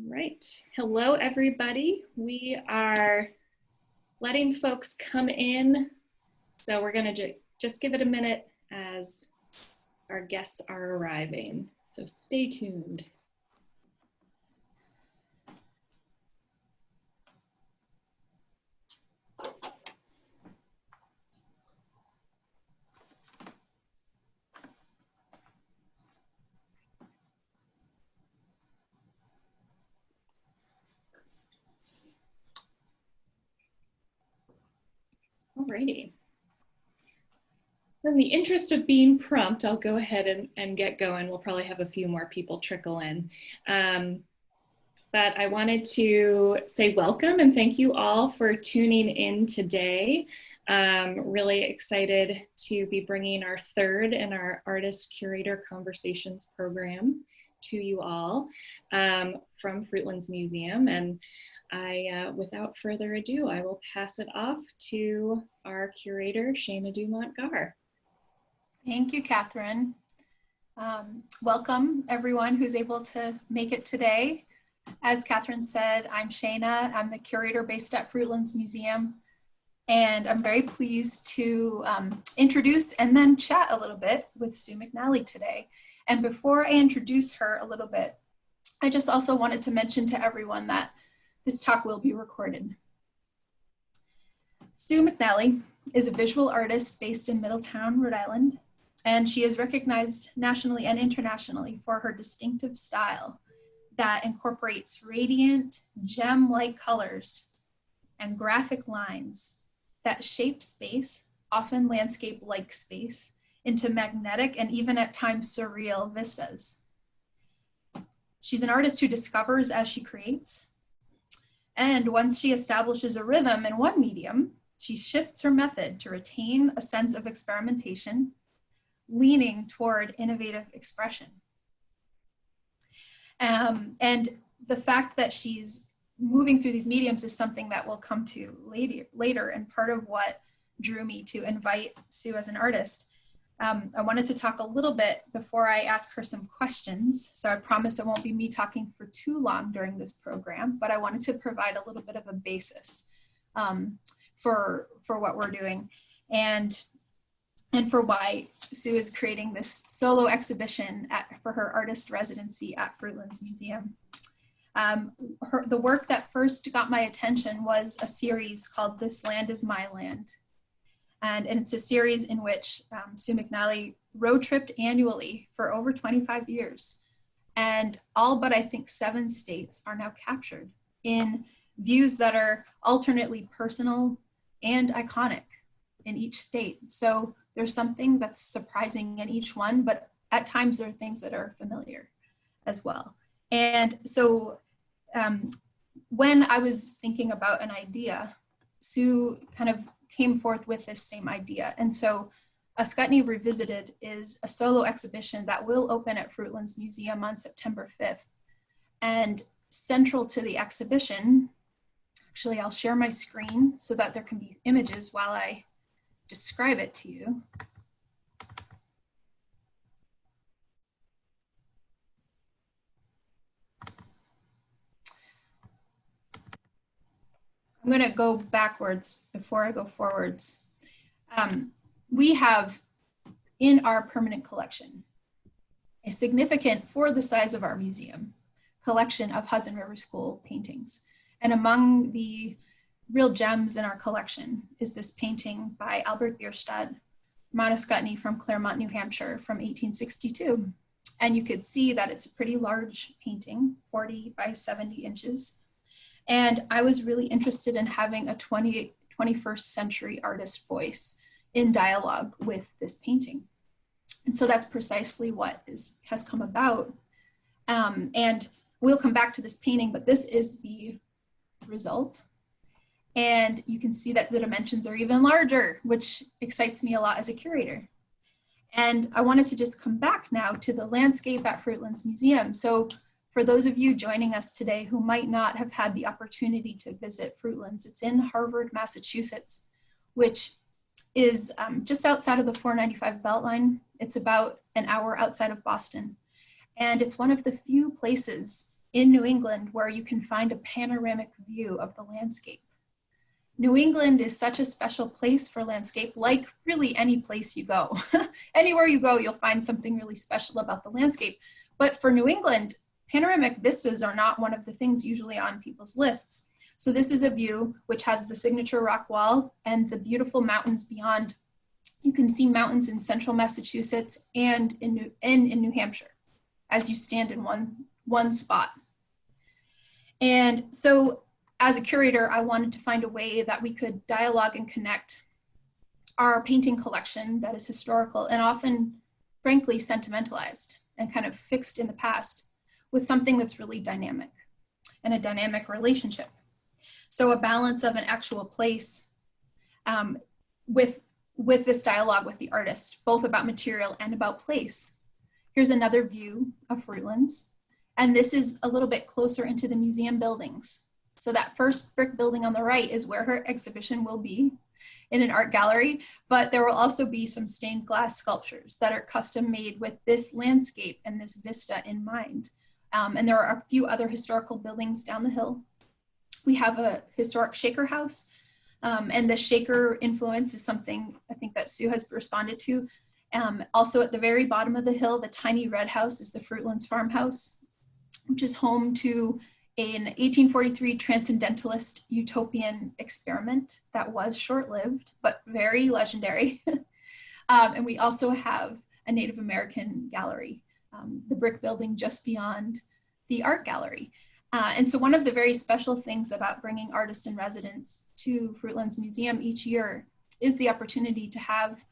Right. Hello, everybody. We are letting folks come in. So we're going to just give it a minute as our guests are arriving. So stay tuned. Alrighty. In the interest of being prompt, I'll go ahead and get going. We'll probably have a few more people trickle in. But I wanted to say welcome and thank you all for tuning in today. Really excited to be bringing our third in our Artist Curator Conversations program to you all from Fruitlands Museum. And without further ado, I will pass it off to our curator, Shana Dumont Garr. Thank you, Catherine. Welcome everyone who's able to make it today. As Catherine said, I'm Shana. I'm the curator based at Fruitlands Museum. And I'm very pleased to introduce and then chat a little bit with Sue McNally today. And before I introduce her a little bit, I just also wanted to mention to everyone that this talk will be recorded. Sue McNally is a visual artist based in Middletown, Rhode Island, and she is recognized nationally and internationally for her distinctive style that incorporates radiant, gem-like colors and graphic lines that shape space, often landscape-like space, into magnetic and even at times surreal vistas. She's an artist who discovers as she creates. And once she establishes a rhythm in one medium, she shifts her method to retain a sense of experimentation, leaning toward innovative expression. And the fact that she's moving through these mediums is something that we'll come to later, and part of what drew me to invite Sue as an artist. I wanted to talk a little bit before I ask her some questions, so I promise it won't be me talking for too long during this program, but I wanted to provide a little bit of a basis for what we're doing and for why Sue is creating this solo exhibition for her artist residency at Fruitlands Museum. The work that first got my attention was a series called This Land Is My Land. And it's a series in which Sue McNally road tripped annually for over 25 years. And all but I think 7 states are now captured in views that are alternately personal and iconic in each state. So there's something that's surprising in each one, but at times there are things that are familiar as well. And so when I was thinking about an idea, Sue kind of came forth with this same idea. And so Ascutney Revisited is a solo exhibition that will open at Fruitlands Museum on September 5th. And central to the exhibition, actually I'll share my screen so that there can be images while I describe it to you. I'm going to go backwards before I go forwards. We have in our permanent collection a significant, for the size of our museum, collection of Hudson River School paintings. And among the real gems in our collection is this painting by Albert Bierstadt, Mount Ascutney from Claremont, New Hampshire from 1862. And you could see that it's a pretty large painting, 40 by 70 inches. And I was really interested in having a 21st century artist voice in dialogue with this painting. And so that's precisely what has come about. And we'll come back to this painting, but this is the result. And you can see that the dimensions are even larger, which excites me a lot as a curator. And I wanted to just come back now to the landscape at Fruitlands Museum. So for those of you joining us today who might not have had the opportunity to visit Fruitlands, it's in Harvard, Massachusetts, which is just outside of the 495 Beltline. It's about an hour outside of Boston. And it's one of the few places in New England where you can find a panoramic view of the landscape. New England is such a special place for landscape, like really any place you go. Anywhere you go, you'll find something really special about the landscape. But for New England, panoramic vistas are not one of the things usually on people's lists. So this is a view which has the signature rock wall and the beautiful mountains beyond. You can see mountains in central Massachusetts and in New Hampshire as you stand in one spot. And so as a curator, I wanted to find a way that we could dialogue and connect our painting collection that is historical and often, frankly, sentimentalized and kind of fixed in the past with something that's really dynamic and a dynamic relationship. So a balance of an actual place with this dialogue with the artist, both about material and about place. Here's another view of Fruitlands. And this is a little bit closer into the museum buildings. So that first brick building on the right is where her exhibition will be in an art gallery, but there will also be some stained glass sculptures that are custom made with this landscape and this vista in mind. And there are a few other historical buildings down the hill. We have a historic Shaker house, and the Shaker influence is something I think that Sue has responded to. Also at the very bottom of the hill, the tiny red house is the Fruitlands farmhouse, which is home to an 1843 transcendentalist utopian experiment that was short-lived, but very legendary. And we also have a Native American gallery, the brick building just beyond the art gallery. And so one of the very special things about bringing Artist-in-Residence to Fruitlands Museum each year is the opportunity to have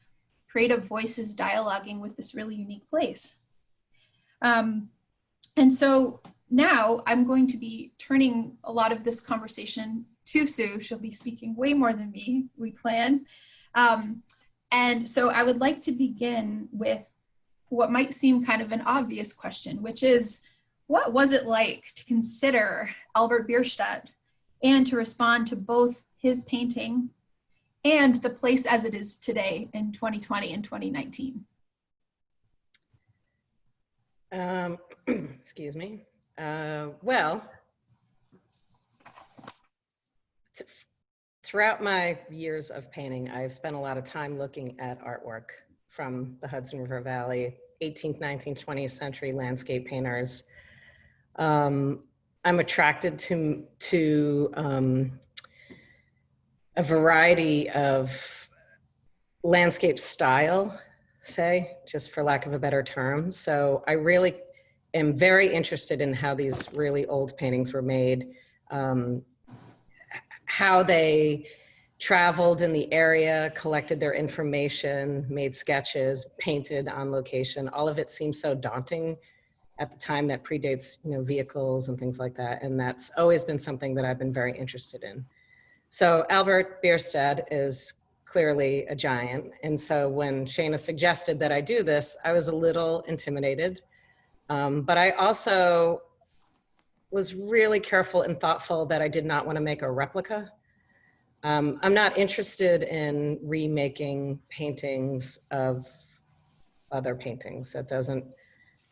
creative voices dialoguing with this really unique place. And so now I'm going to be turning a lot of this conversation to Sue. She'll be speaking way more than me, we plan. And so I would like to begin with what might seem kind of an obvious question, which is, what was it like to consider Albert Bierstadt and to respond to both his painting and the place as it is today in 2020 and 2019? Excuse me. Well, throughout my years of painting, I've spent a lot of time looking at artwork from the Hudson River Valley, 18th, 19th, 20th century landscape painters. I'm attracted to a variety of landscape style, say, just for lack of a better term. So I really am very interested in how these really old paintings were made, how they traveled in the area, collected their information, made sketches, painted on location. All of it seems so daunting at the time that predates, vehicles and things like that. And that's always been something that I've been very interested in. So Albert Bierstadt is clearly a giant. And so when Shana suggested that I do this, I was a little intimidated. But I also was really careful and thoughtful that I did not want to make a replica. I'm not interested in remaking paintings of other paintings. That doesn't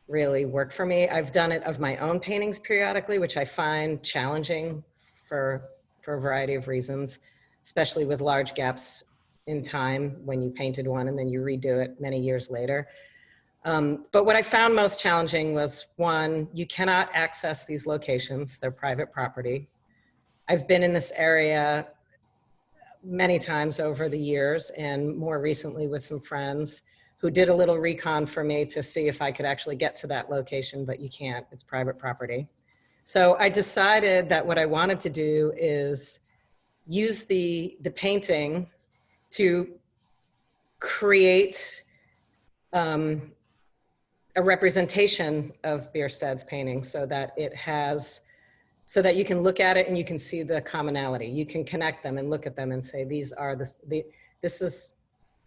really work for me. I've done it of my own paintings periodically, which I find challenging for a variety of reasons, especially with large gaps in time when you painted one and then you redo it many years later. But what I found most challenging was, one, you cannot access these locations. They're private property. I've been in this area many times over the years, and more recently with some friends who did a little recon for me to see if I could actually get to that location, but you can't, it's private property. So I decided that what I wanted to do is use the painting to create a representation of Bierstadt's painting so that you can look at it and you can see the commonality. You can connect them and look at them and say, this is,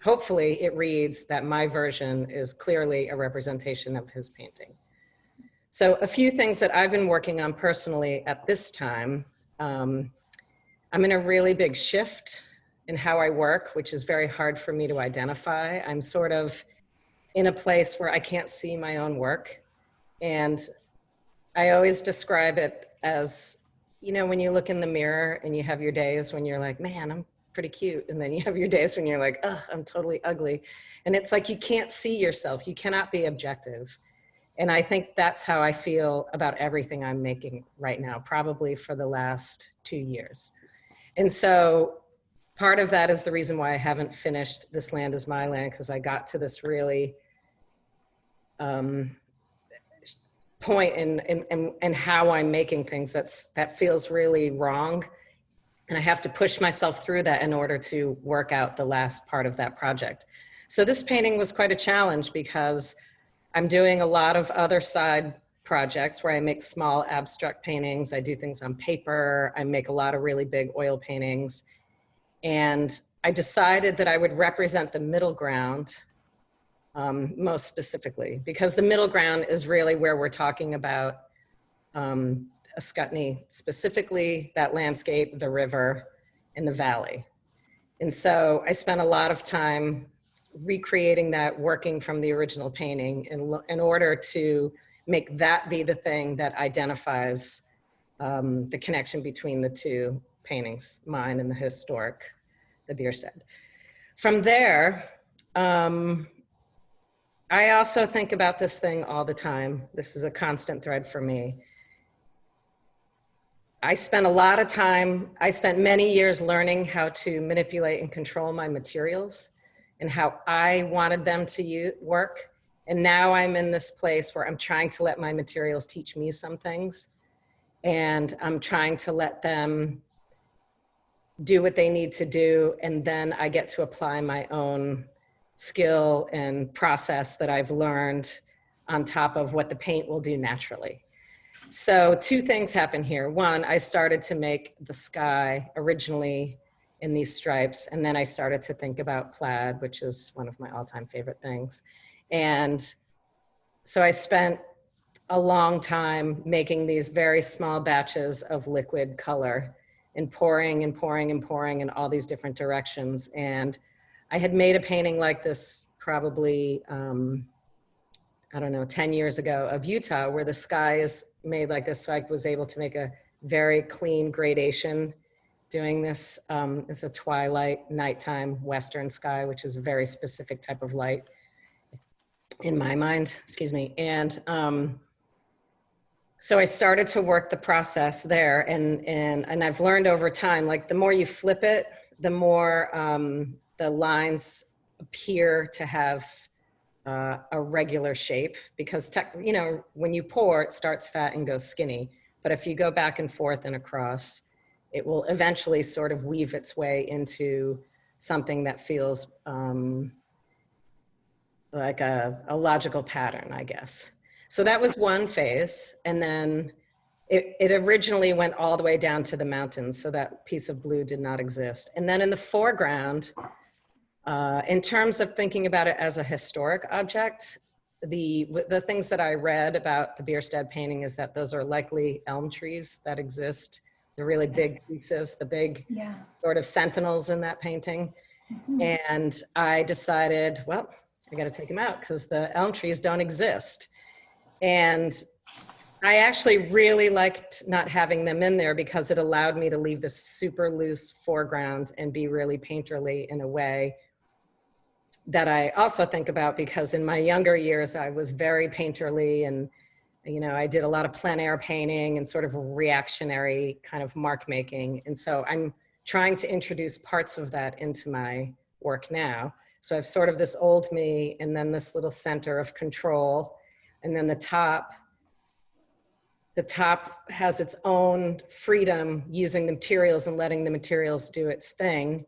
hopefully it reads that my version is clearly a representation of his painting. So a few things that I've been working on personally at this time. I'm in a really big shift in how I work, which is very hard for me to identify. I'm sort of in a place where I can't see my own work. And I always describe it as, you know, when you look in the mirror and you have your days when you're like, man, I'm pretty cute. And then you have your days when you're like, oh, I'm totally ugly. And it's like, you can't see yourself. You cannot be objective. And I think that's how I feel about everything I'm making right now, probably for the last 2 years. And so part of that is the reason why I haven't finished This Land Is My Land, because I got to this really point in how I'm making things that feels really wrong. And I have to push myself through that in order to work out the last part of that project. So this painting was quite a challenge because I'm doing a lot of other side projects where I make small abstract paintings. I do things on paper. I make a lot of really big oil paintings. And I decided that I would represent the middle ground most specifically, because the middle ground is really where we're talking about Ascutney, specifically that landscape, the river, and the valley. And so I spent a lot of time recreating that, working from the original painting in order to make that be the thing that identifies the connection between the two paintings, mine and the historic, the Bierstadt. From there, I also think about this thing all the time. This is a constant thread for me. I spent many years learning how to manipulate and control my materials and how I wanted them to work. And now I'm in this place where I'm trying to let my materials teach me some things. And I'm trying to let them do what they need to do. And then I get to apply my own skill and process that I've learned on top of what the paint will do naturally. So 2 things happen here. One, I started to make the sky originally in these stripes, and then I started to think about plaid, which is one of my all-time favorite things. And so I spent a long time making these very small batches of liquid color and pouring and pouring and pouring in all these different directions. And I had made a painting like this probably, I don't know, 10 years ago of Utah, where the sky is made like this. So I was able to make a very clean gradation doing this. It's a twilight, nighttime, western sky, which is a very specific type of light in my mind, excuse me. And so I started to work the process there. And I've learned over time, like the more you flip it, the more the lines appear to have a regular shape, because you know, when you pour, it starts fat and goes skinny. But if you go back and forth and across, it will eventually sort of weave its way into something that feels like a logical pattern, I guess. So that was one phase. And then it originally went all the way down to the mountains. So that piece of blue did not exist. And then in the foreground, in terms of thinking about it as a historic object, the things that I read about the Bierstadt painting is that those are likely elm trees that exist, the really big pieces, the big sort of sentinels in that painting. And I decided, well, I got to take them out because the elm trees don't exist. And I actually really liked not having them in there because it allowed me to leave this super loose foreground and be really painterly in a way that I also think about, because in my younger years, I was very painterly, and, you know, I did a lot of plein air painting and sort of reactionary kind of mark making. And so I'm trying to introduce parts of that into my work now. So I have sort of this old me, and then this little center of control. And then the top has its own freedom using the materials and letting the materials do its thing.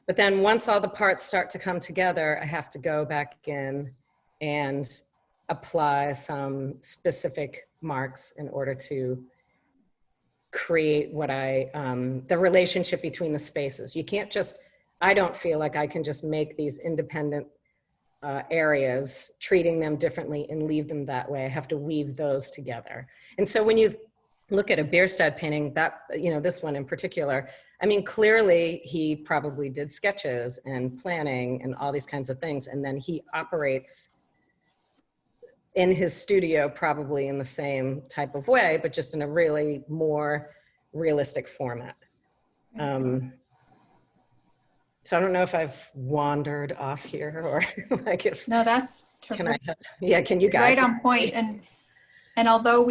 But then once all the parts start to come together, I have to go back in and apply some specific marks in order to create what the relationship between the spaces. You can't just, I don't feel like I can just make these independent areas, treating them differently and leave them that way. I have to weave those together. And so when you look at a Bierstadt painting, that, you know, this one in particular, I mean, clearly he probably did sketches and planning and all these kinds of things. And then he operates in his studio, probably in the same type of way, but just in a really more realistic format. So I don't know if I've wandered off here or like if. No, that's terrific. Can you guide right on point. And although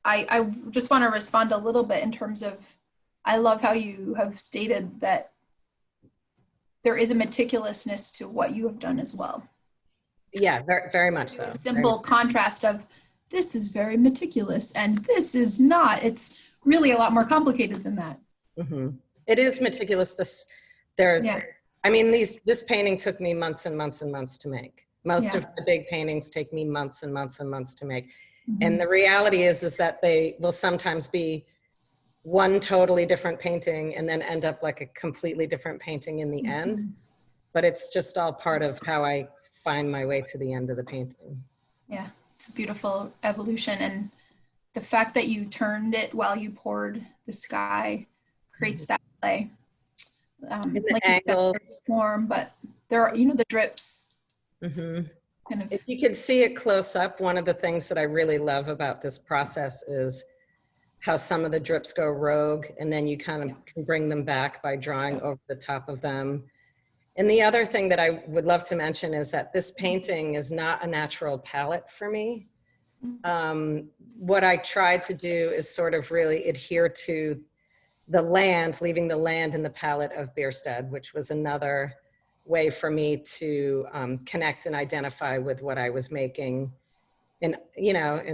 I just want to respond a little bit in terms of, I love how you have stated that there is a meticulousness to what you have done as well. Yeah, very, very much so. A simple contrast of this is very meticulous and this is not. It's really a lot more complicated than that. Mm-hmm. It is meticulous. I mean, this painting took me months and months and months to make. Most of the big paintings take me months and months and months to make. Mm-hmm. And the reality is that they will sometimes be one totally different painting and then end up like a completely different painting in the end. But it's just all part of how I find my way to the end of the painting. Yeah, it's a beautiful evolution. And the fact that you turned it while you poured the sky creates that play. Like angles, form, but there are, the drips. Mm-hmm. Kind of. If you could see it close up, one of the things that I really love about this process is how some of the drips go rogue, and then you kind of can bring them back by drawing over the top of them. And the other thing that I would love to mention is that this painting is not a natural palette for me. What I tried to do is sort of really adhere to the land, leaving the land in the palette of Bierstadt, which was another way for me to connect and identify with what I was making in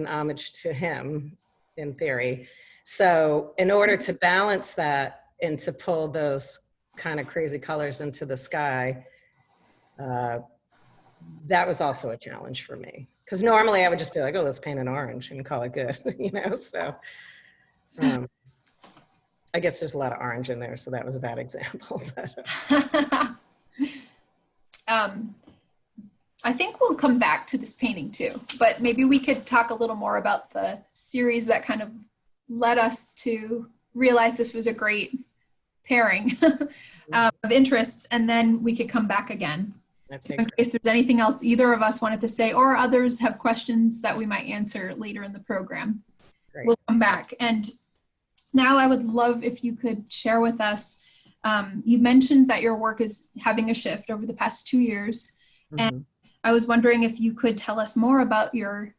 homage to him, in theory. So in order to balance that and to pull those kind of crazy colors into the sky, that was also a challenge for me. Because normally I would just be like, oh, let's paint an orange and call it good, so. I guess there's a lot of orange in there, so that was a bad example. I think we'll come back to this painting too, but maybe we could talk a little more about the series that kind of led us to realize this was a great pairing of interests, and then we could come back again. So in case there's anything else either of us wanted to say, or others have questions that we might answer later in the program, we'll come back. And now I would love if you could share with us, you mentioned that your work is having a shift over the past 2 years. And I was wondering if you could tell us more about your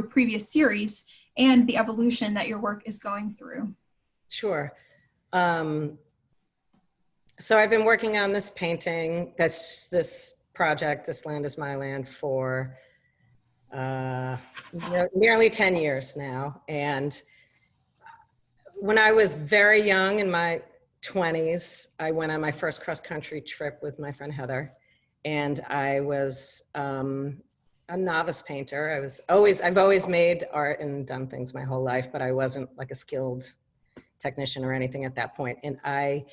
previous series and the evolution that your work is going through. Sure. So I've been working on this painting, this project, This Land Is My Land, for nearly 10 years now. And when I was very young, in my 20s, I went on my first cross-country trip with my friend Heather, and I was a novice painter. I've always made art and done things my whole life, but I wasn't like a skilled technician or anything at that point. And I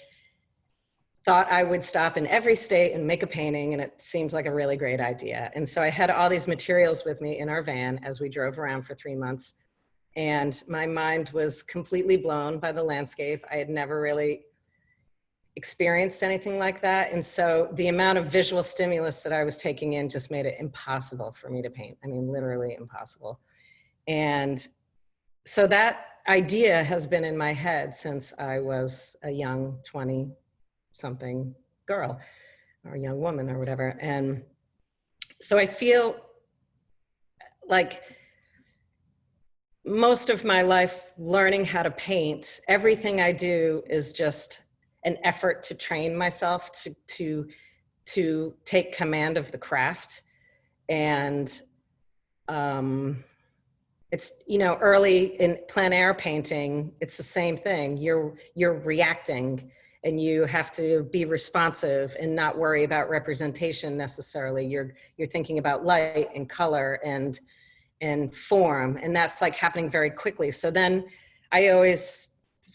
thought I would stop in every state and make a painting, and it seems like a really great idea. And so I had all these materials with me in our van as we drove around for 3 months. And my mind was completely blown by the landscape. I had never really experienced anything like that. And so the amount of visual stimulus that I was taking in just made it impossible for me to paint. I mean, literally impossible. And so that idea has been in my head since I was a young 20-something girl or young woman or whatever. And so I feel like most of my life learning how to paint, everything I do is just an effort to train myself to take command of the craft. And it's, early in plein air painting, it's the same thing. You're reacting, and you have to be responsive and not worry about representation necessarily. You're thinking about light and color and form, and that's like happening very quickly. So then I always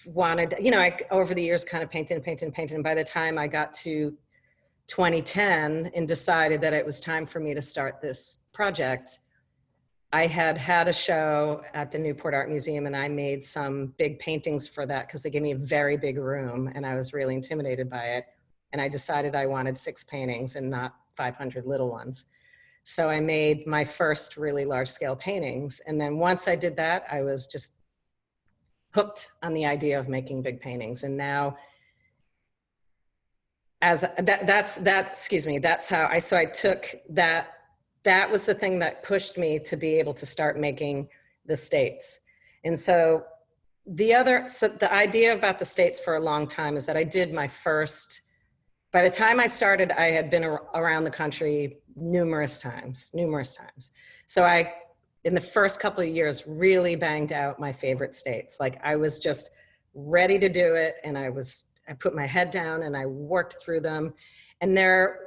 wanted, I over the years kind of painted, and by the time I got to 2010 and decided that it was time for me to start this project, I had a show at the Newport Art Museum, and I made some big paintings for that because they gave me a very big room, and I was really intimidated by it. And I decided I wanted 6 paintings and not 500 little ones. So I made my first really large scale paintings. And then once I did that, I was just hooked on the idea of making big paintings. And now as that's how I took that was the thing that pushed me to be able to start making the states. And so the idea about the states for a long time is that I did my first, by the time I started, I had been around the country numerous times. So I, in the first couple of years, really banged out my favorite states. Like I was just ready to do it. And I put my head down and I worked through them. And the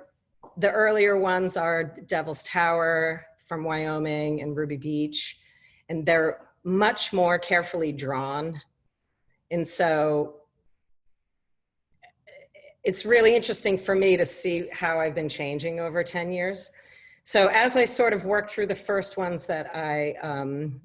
earlier ones are Devil's Tower from Wyoming and Ruby Beach. And they're much more carefully drawn. And so it's really interesting for me to see how I've been changing over 10 years. So as I sort of worked through the first ones that I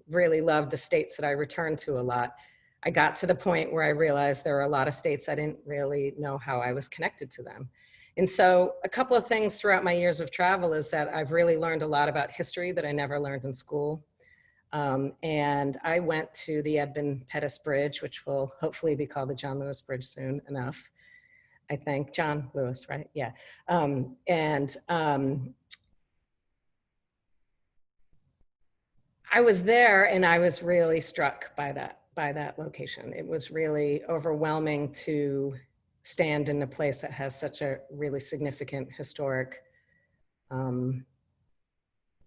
really loved, the states that I returned to a lot, I got to the point where I realized there were a lot of states I didn't really know how I was connected to them. And so a couple of things throughout my years of travel is that I've really learned a lot about history that I never learned in school. And I went to the Edmund Pettus Bridge, which will hopefully be called the John Lewis Bridge soon enough. I think John Lewis, right? Yeah. I was there and I was really struck by that location. It was really overwhelming to stand in a place that has such a really significant historic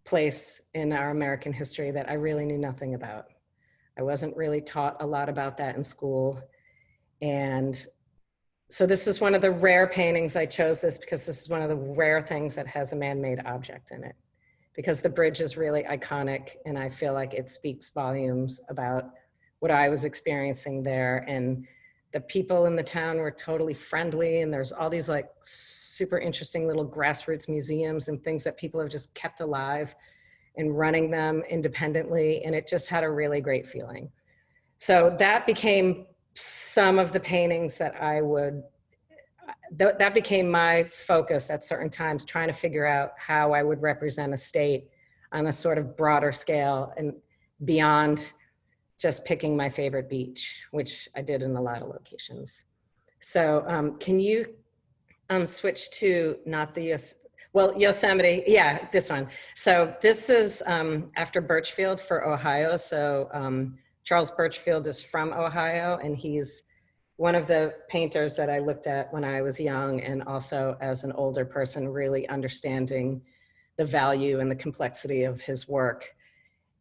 place in our American history that I really knew nothing about. I wasn't really taught a lot about that in school. And so this is one of the rare paintings. I chose this because this is one of the rare things that has a man-made object in it, because the bridge is really iconic and I feel like it speaks volumes about what I was experiencing there. And the people in the town were totally friendly, and there's all these like super interesting little grassroots museums and things that people have just kept alive and running them independently. And it just had a really great feeling. So that became some of the paintings that that became my focus at certain times, trying to figure out how I would represent a state on a sort of broader scale and beyond just picking my favorite beach, which I did in a lot of locations. So can you switch to not the Yosemite? Yeah, this one. So this is after Birchfield for Ohio. So Charles Birchfield is from Ohio, and he's one of the painters that I looked at when I was young, and also as an older person, really understanding the value and the complexity of his work.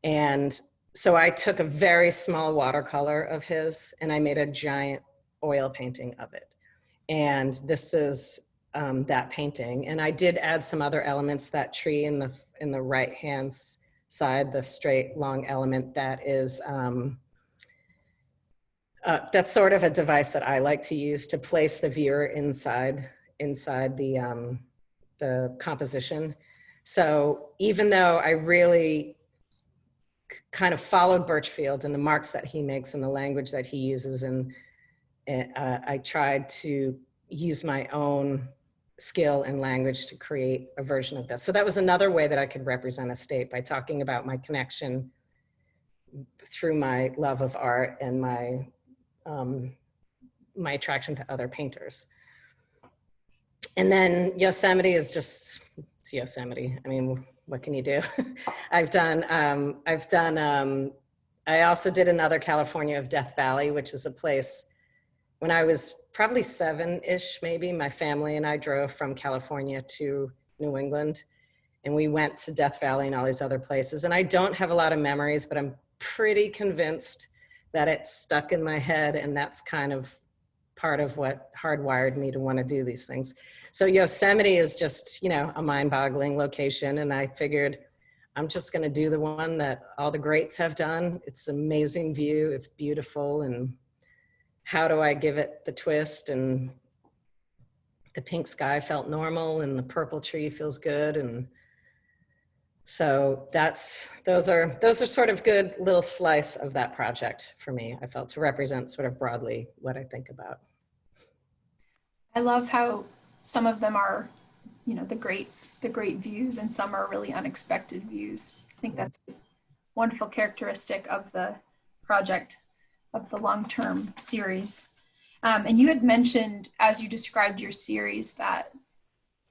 And so I took a very small watercolor of his and I made a giant oil painting of it. And this is that painting. And I did add some other elements. That tree in the right-hand side, the straight long element, that is, that's sort of a device that I like to use to place the viewer inside the composition. So even though I really kind of followed Birchfield and the marks that he makes and the language that he uses, and I tried to use my own skill and language to create a version of this. So that was another way that I could represent a state, by talking about my connection through my love of art and my attraction to other painters. And then Yosemite is just, it's Yosemite. I mean, what can you do? I also did another California of Death Valley, which is a place, when I was probably 7-ish, maybe, my family and I drove from California to New England, and we went to Death Valley and all these other places. And I don't have a lot of memories, but I'm pretty convinced that it stuck in my head, and that's kind of part of what hardwired me to want to do these things. So Yosemite is just, a mind-boggling location, and I figured I'm just going to do the one that all the greats have done. It's an amazing view, it's beautiful, and how do I give it the twist? And the pink sky felt normal, and the purple tree feels good, and so those are sort of good little slice of that project for me. I felt to represent sort of broadly what I think about. I love how some of them are you know, the great views, and some are really unexpected views. I think that's a wonderful characteristic of the project, of the long-term series. And you had mentioned, as you described your series, that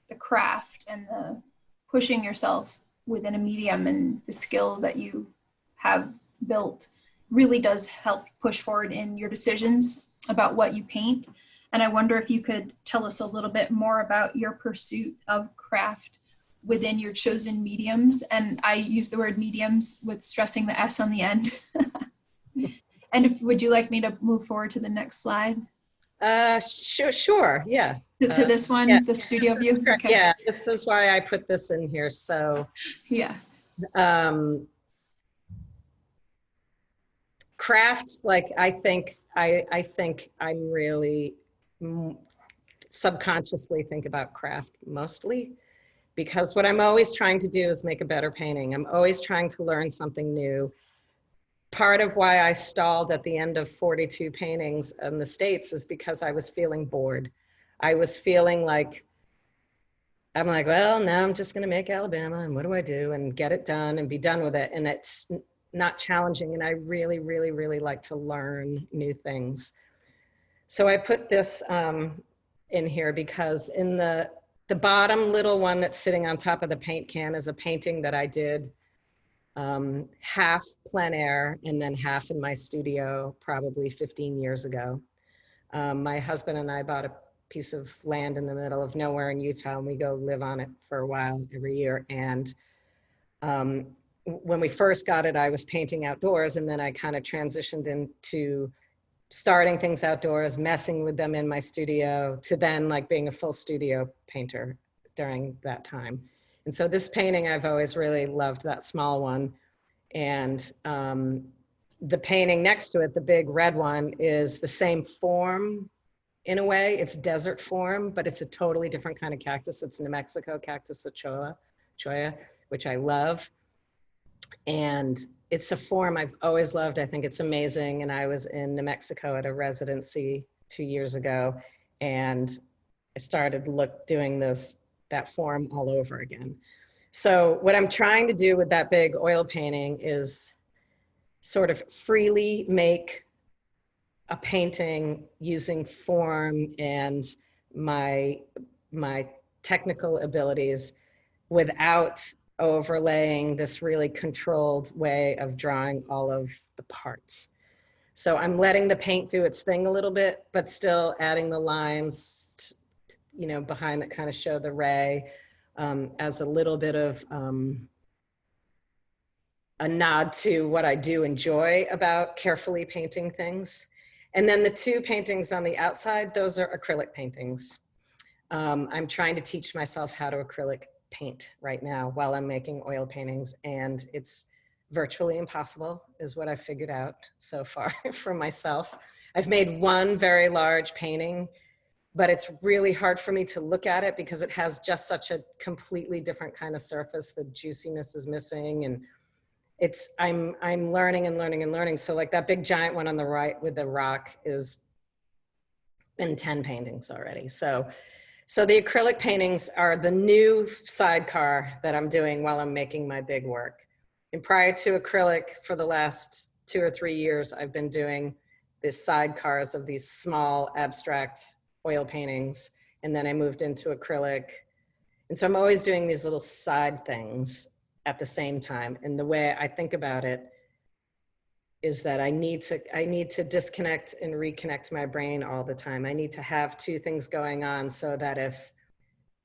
the craft and the pushing yourself within a medium and the skill that you have built really does help push forward in your decisions about what you paint. And I wonder if you could tell us a little bit more about your pursuit of craft within your chosen mediums. And I use the word mediums with stressing the S on the end. And would you like me to move forward to the next slide? Sure, yeah. To this one, yeah. The studio view? Okay. Yeah, this is why I put this in here, so. Yeah. Crafts, like I think I'm really subconsciously think about craft mostly, because what I'm always trying to do is make a better painting. I'm always trying to learn something new. Part of why I stalled at the end of 42 paintings in the States is because I was feeling bored. I was feeling like, I'm like, well, now I'm just gonna make Alabama, and what do I do? And get it done and be done with it. And it's not challenging, and I really, really, really like to learn new things. So I put this in here because in the bottom little one that's sitting on top of the paint can is a painting that I did half plein air and then half in my studio probably 15 years ago. My husband and I bought a piece of land in the middle of nowhere in Utah, and we go live on it for a while every year. And when we first got it, I was painting outdoors, and then I kind of transitioned into starting things outdoors, messing with them in my studio, to then like being a full studio painter during that time. And so this painting, I've always really loved that small one. And the painting next to it, the big red one, is the same form in a way. It's desert form, but it's a totally different kind of cactus. It's New Mexico cactus cholla, which I love. And it's a form I've always loved. I think it's amazing. And I was in New Mexico at a residency 2 years ago, and I started doing that form all over again. So what I'm trying to do with that big oil painting is sort of freely make a painting using form and my technical abilities without overlaying this really controlled way of drawing all of the parts. So I'm letting the paint do its thing a little bit, but still adding the lines, you know, behind that kind of show the ray as a little bit of a nod to what I do enjoy about carefully painting things. And then the two paintings on the outside, those are acrylic paintings. I'm trying to teach myself how to acrylic paint right now while I'm making oil paintings, and it's virtually impossible is what I've figured out so far for myself. I've made one very large painting, but it's really hard for me to look at it because it has just such a completely different kind of surface. The juiciness is missing, and I'm learning and learning and learning. So like that big giant one on the right with the rock is in 10 paintings already. So the acrylic paintings are the new sidecar that I'm doing while I'm making my big work. And prior to acrylic, for the last 2 or 3 years, I've been doing these sidecars of these small abstract oil paintings. And then I moved into acrylic. And so I'm always doing these little side things at the same time. And the way I think about it is that I need to disconnect and reconnect my brain all the time. I need to have two things going on so that if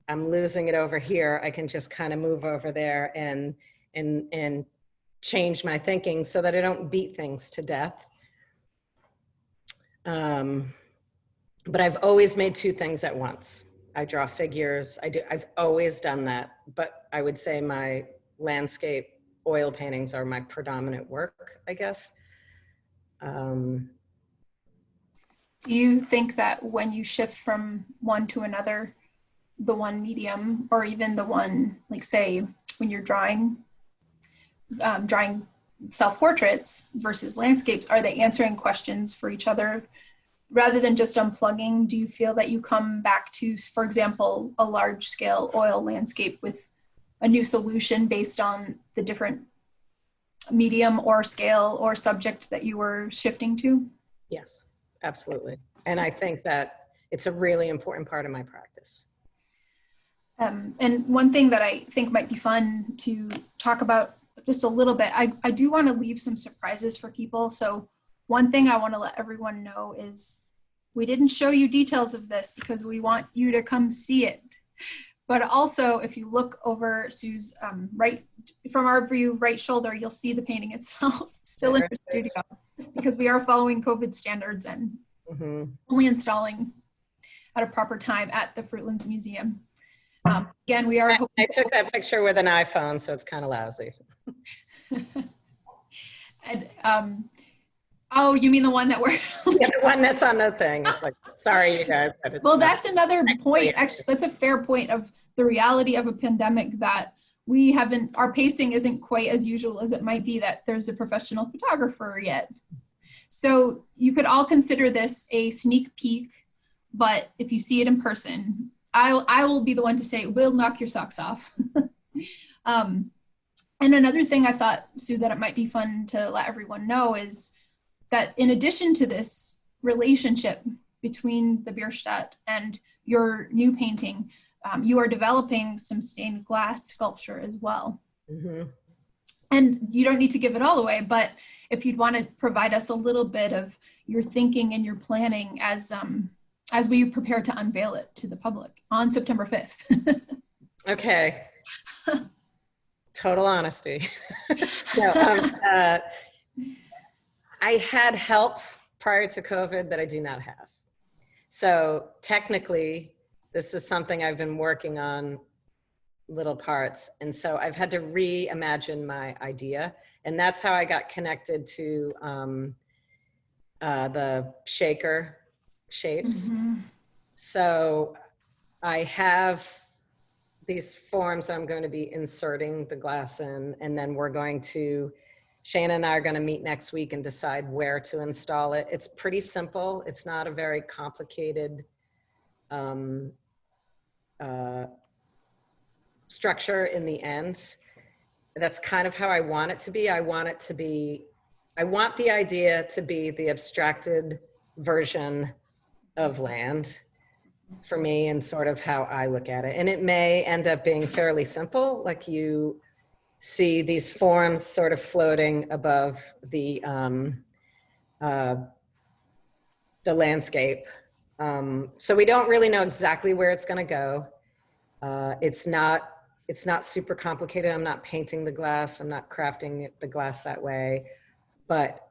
I'm losing it over here, I can just kind of move over there and change my thinking so that I don't beat things to death. But I've always made two things at once. I draw figures. I've always done that. But I would say my landscape oil paintings are my predominant work, I guess. Do you think that when you shift from one to another, the one medium, or even the one, like say, when you're drawing self-portraits versus landscapes, are they answering questions for each other rather than just unplugging, do you feel that you come back to, for example, a large scale oil landscape with a new solution based on the different medium or scale or subject that you were shifting to? Yes, absolutely. And I think that it's a really important part of my practice. And one thing that I think might be fun to talk about just a little bit, I do want to leave some surprises for people. So one thing I want to let everyone know is we didn't show you details of this because we want you to come see it. But also, if you look over Sue's right, from our view, right shoulder, you'll see the painting itself still in her studio, because we are following COVID standards and only installing at a proper time at the Fruitlands Museum. Again, we are hoping I took that picture with an iPhone, so it's kind of lousy. And oh, you mean the one that we're yeah, the one that's on the thing. It's like, sorry, you guys. But it's well, that's another point. Actually, that's a fair point of the reality of a pandemic, that we haven't, our pacing isn't quite as usual as it might be that there's a professional photographer yet. So you could all consider this a sneak peek, but if you see it in person, I will be the one to say, we'll knock your socks off. And another thing I thought, Sue, that it might be fun to let everyone know is that in addition to this relationship between the Bierstadt and your new painting, you are developing some stained glass sculpture as well. And you don't need to give it all away, but if you'd want to provide us a little bit of your thinking and your planning as we prepare to unveil it to the public on September 5th. Okay. Total honesty. No, I had help prior to COVID that I do not have. So technically, this is something I've been working on, little parts. And so I've had to reimagine my idea. And that's how I got connected to the shaker shapes. So I have these forms I'm going to be inserting the glass in, and then we're going to, Shana and I are going to meet next week and decide where to install it. It's pretty simple. It's not a very complicated structure in the end. That's kind of how I want it to be. I want the idea to be the abstracted version of land for me, and sort of how I look at it. And it may end up being fairly simple, like you see these forms sort of floating above the landscape. So we don't really know exactly where it's going to go. It's not super complicated. I'm not painting the glass. I'm not crafting the glass that way. But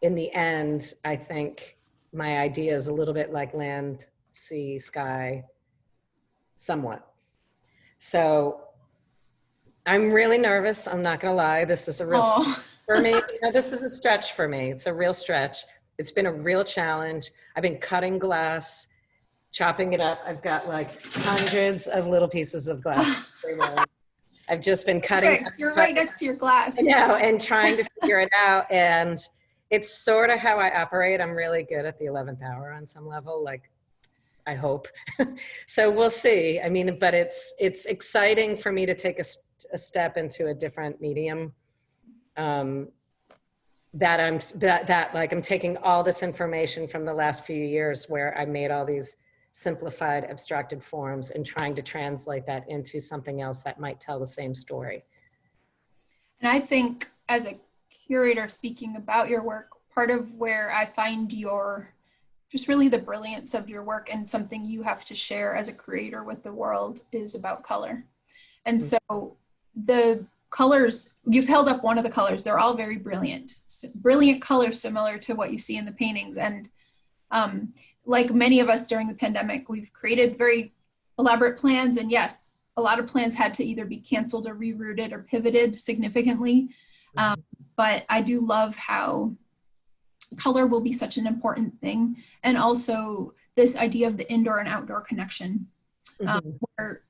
in the end, I think my idea is a little bit like land, sea, sky, somewhat. So I'm really nervous. I'm not going to lie. This is a real stretch for me. This is a stretch for me. It's a real stretch. It's been a real challenge. I've been cutting glass, chopping it up. I've got like hundreds of little pieces of glass. I've just been cutting. Perfect. You're right next to your glass. I know, and trying to figure it out. And it's sort of how I operate. I'm really good at the 11th hour on some level, like I hope. So we'll see. I mean, but it's exciting for me to take a step into a different medium. That I'm taking all this information from the last few years where I made all these simplified abstracted forms and trying to translate that into something else that might tell the same story. And I think as a curator speaking about your work, part of where I find just really the brilliance of your work and something you have to share as a creator with the world is about color. And so the colors, you've held up one of the colors, they're all very brilliant colors similar to what you see in the paintings. And like many of us during the pandemic, we've created very elaborate plans. And yes, a lot of plans had to either be canceled or rerouted or pivoted significantly. But I do love how color will be such an important thing. And also this idea of the indoor and outdoor connection, where,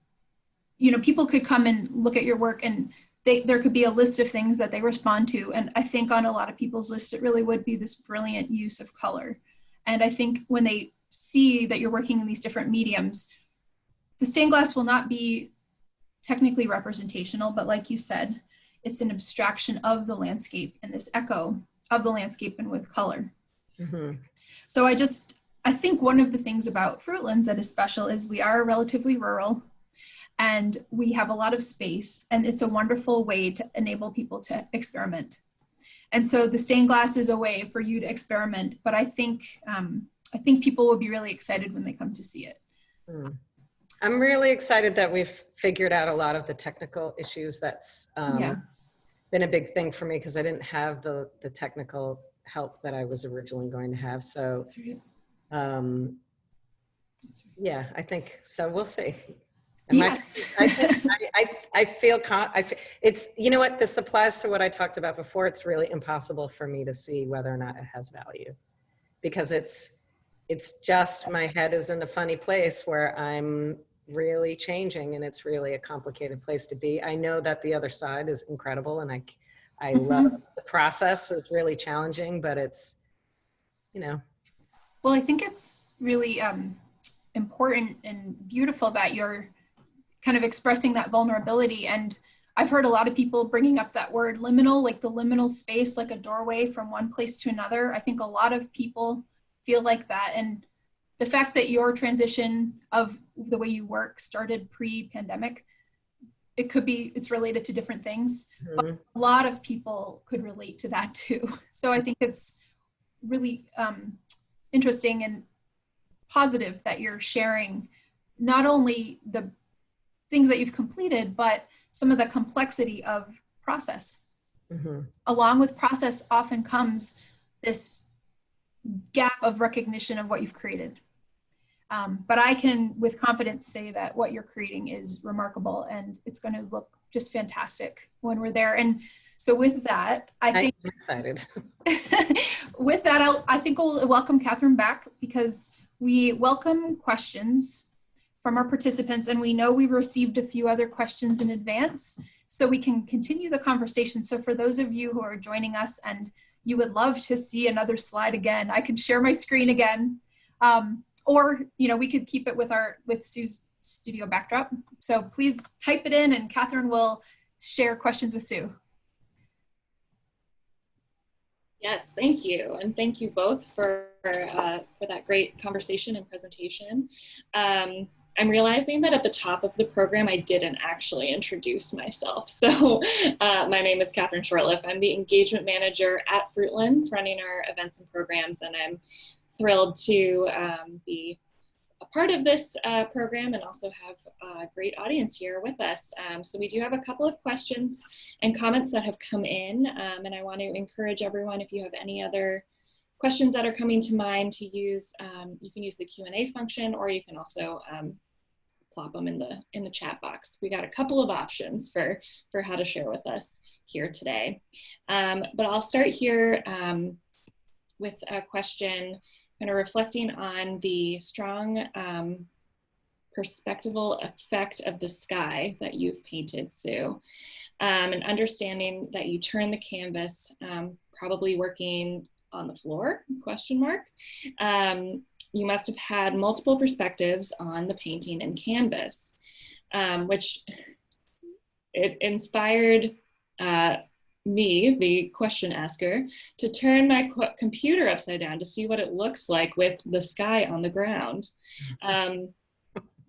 people could come and look at your work and there could be a list of things that they respond to. And I think on a lot of people's list, it really would be this brilliant use of color. And I think when they see that you're working in these different mediums, the stained glass will not be technically representational, but like you said, it's an abstraction of the landscape and this echo of the landscape and with color. Mm-hmm. So I think one of the things about Fruitlands that is special is we are relatively rural and we have a lot of space, and it's a wonderful way to enable people to experiment. And so the stained glass is a way for you to experiment, but I think people will be really excited when they come to see it. Mm. I'm really excited that we've figured out a lot of the technical issues. That's been a big thing for me because I didn't have the technical help that I was originally going to have. So, That's right. Yeah, I think so. We'll see. Yes. I feel it's, you know what, this applies to what I talked about before. It's really impossible for me to see whether or not it has value because it's just, my head is in a funny place where I'm really changing and it's really a complicated place to be. I know that the other side is incredible and I love the process. Is really challenging, but it's, you know. Well, I think it's really important and beautiful that you're kind of expressing that vulnerability. And I've heard a lot of people bringing up that word liminal, like the liminal space, like a doorway from one place to another. I think a lot of people feel like that. And the fact that your transition of the way you work started pre-pandemic, it's related to different things, but a lot of people could relate to that too. So I think it's really interesting and positive that you're sharing not only the things that you've completed, but some of the complexity of process. Mm-hmm. Along with process often comes this gap of recognition of what you've created. But I can with confidence say that what you're creating is remarkable and it's going to look just fantastic when we're there. And so with that, I'm excited. With that, I think we'll welcome Catherine back because we welcome questions from our participants, and we know we received a few other questions in advance, so we can continue the conversation. So for those of you who are joining us and you would love to see another slide again, I can share my screen again, or we could keep it with Sue's studio backdrop. So please type it in, and Catherine will share questions with Sue. Yes, thank you. And thank you both for that great conversation and presentation. I'm realizing that at the top of the program, I didn't actually introduce myself. So my name is Catherine Shortliff. I'm the engagement manager at Fruitlands, running our events and programs, and I'm thrilled to be a part of this program and also have a great audience here with us. So we do have a couple of questions and comments that have come in, and I want to encourage everyone, if you have any other questions that are coming to mind, to use, you can use the Q&A function, or you can also plop them in the chat box. We got a couple of options for how to share with us here today. But I'll start here with a question kind of reflecting on the strong perspectival effect of the sky that you've painted, Sue, and understanding that you turn the canvas, probably working on the floor, question mark. You must have had multiple perspectives on the painting and canvas, which it inspired me, the question asker, to turn my computer upside down to see what it looks like with the sky on the ground.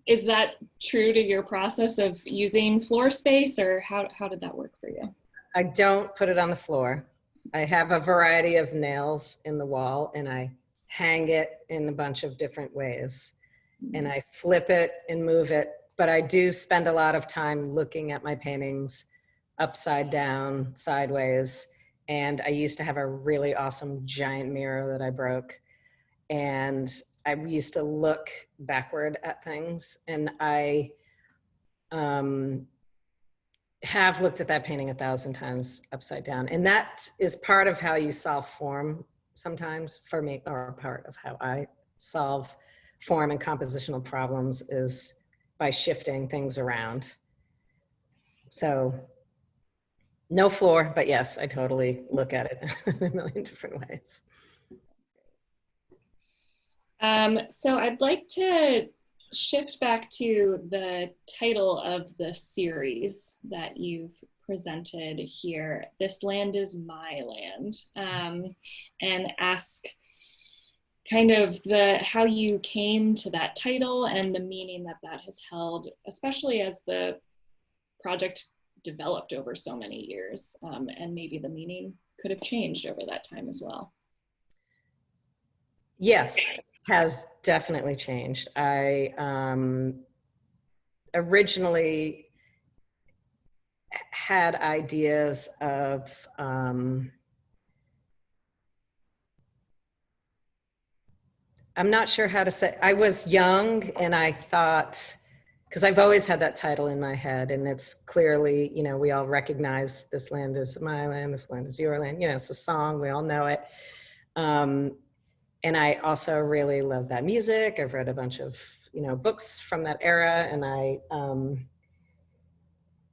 Is that true to your process of using floor space, or how did that work for you? I don't put it on the floor. I have a variety of nails in the wall, and I hang it in a bunch of different ways, and I flip it and move it. But I do spend a lot of time looking at my paintings upside down, sideways. And I used to have a really awesome giant mirror that I broke. And I used to look backward at things. And I have looked at that painting 1,000 times upside down. And that is part of how you solve form sometimes, for me, or part of how I solve form and compositional problems, is by shifting things around. So no floor, but yes, I totally look at it in a million different ways. So I'd like to shift back to the title of the series that you've presented here, This Land is My Land, and ask kind of how you came to that title and the meaning that that has held, especially as the project developed over so many years, and maybe the meaning could have changed over that time as well. Yes, has definitely changed. I originally had ideas of I'm not sure how to say, I was young and I thought, because I've always had that title in my head, and it's clearly, you know, we all recognize this land is my land, this land is your land, you know, it's a song, we all know it. And I also really love that music. I've read a bunch of, you know, books from that era, and I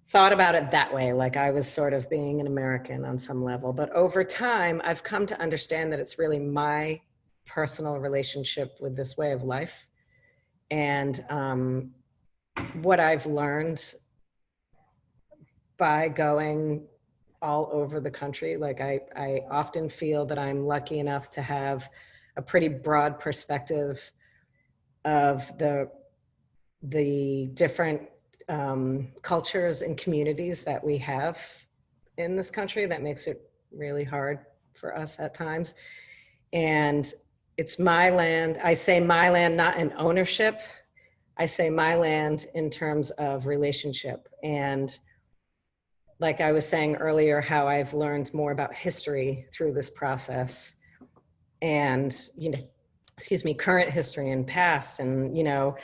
thought about it that way, like I was sort of being an American on some level. But over time, I've come to understand that it's really my personal relationship with this way of life. And what I've learned by going all over the country, like I often feel that I'm lucky enough to have a pretty broad perspective of the different cultures and communities that we have in this country. That makes it really hard for us at times. And it's my land. I say my land, not in ownership. I say my land in terms of relationship. And like I was saying earlier, how I've learned more about history through this process, and, you know, excuse me, current history and past, and, you know,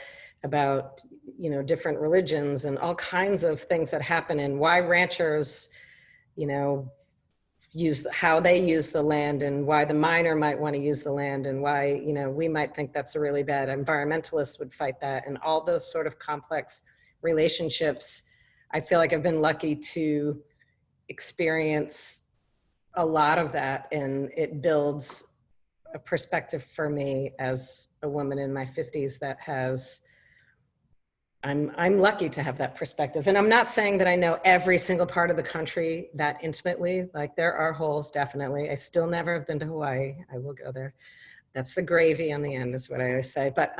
about, you know, different religions and all kinds of things that happen, and why ranchers, you know, how they use the land, and why the miner might want to use the land, and why, you know, we might think that's a really bad, environmentalists would fight that, and all those sort of complex relationships. I feel like I've been lucky to experience a lot of that, and it builds a perspective for me as a woman in my 50s that has, I'm lucky to have that perspective. And I'm not saying that I know every single part of the country that intimately, like there are holes, definitely. I still never have been to Hawaii. I will go there. That's the gravy on the end is what I always say. But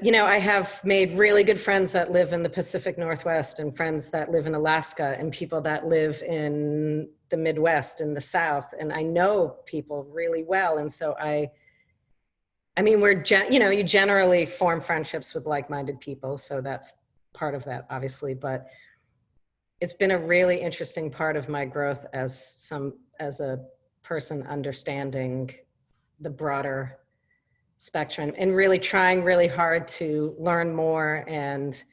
you know, I have made really good friends that live in the Pacific Northwest, and friends that live in Alaska, and people that live in the Midwest and the South. And I know people really well. And so I mean, you know, you generally form friendships with like-minded people. So that's part of that, obviously. But it's been a really interesting part of my growth as a person understanding the broader spectrum, and really trying really hard to learn more and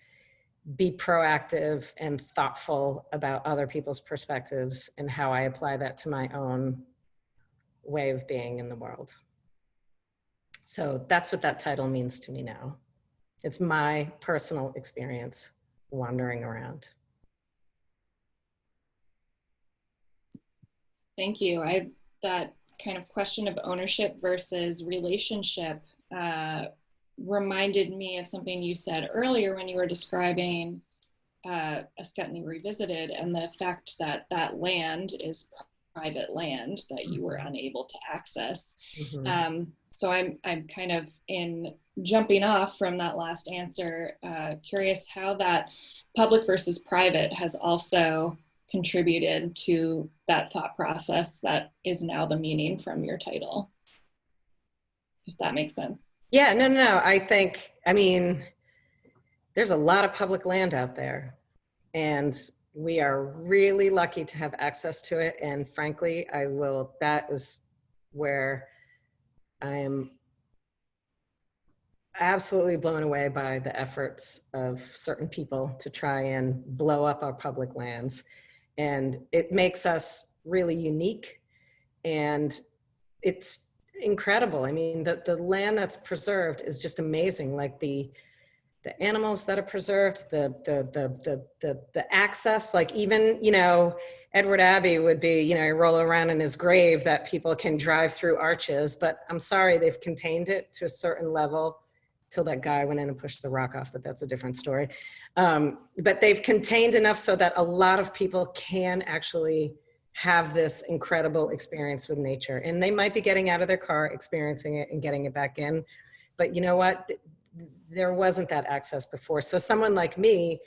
be proactive and thoughtful about other people's perspectives and how I apply that to my own way of being in the world. So that's what that title means to me now. It's my personal experience wandering around. Thank you. That kind of question of ownership versus relationship reminded me of something you said earlier when you were describing Ascutney Revisited, and the fact that that land is private land that you were unable to access. Mm-hmm. So I'm kind of, in jumping off from that last answer, curious how that public versus private has also contributed to that thought process that is now the meaning from your title, if that makes sense. Yeah, no. I mean, there's a lot of public land out there, and we are really lucky to have access to it. And frankly, that is where I am absolutely blown away by the efforts of certain people to try and blow up our public lands. And it makes us really unique, and it's incredible. I mean, the land that's preserved is just amazing. Like the animals that are preserved, the access, like even, you know, Edward Abbey would be, you know, you roll around in his grave that people can drive through arches, but I'm sorry, they've contained it to a certain level till that guy went in and pushed the rock off, but that's a different story. But they've contained enough so that a lot of people can actually have this incredible experience with nature. And they might be getting out of their car, experiencing it and getting it back in. But you know what? There wasn't that access before. So someone like me,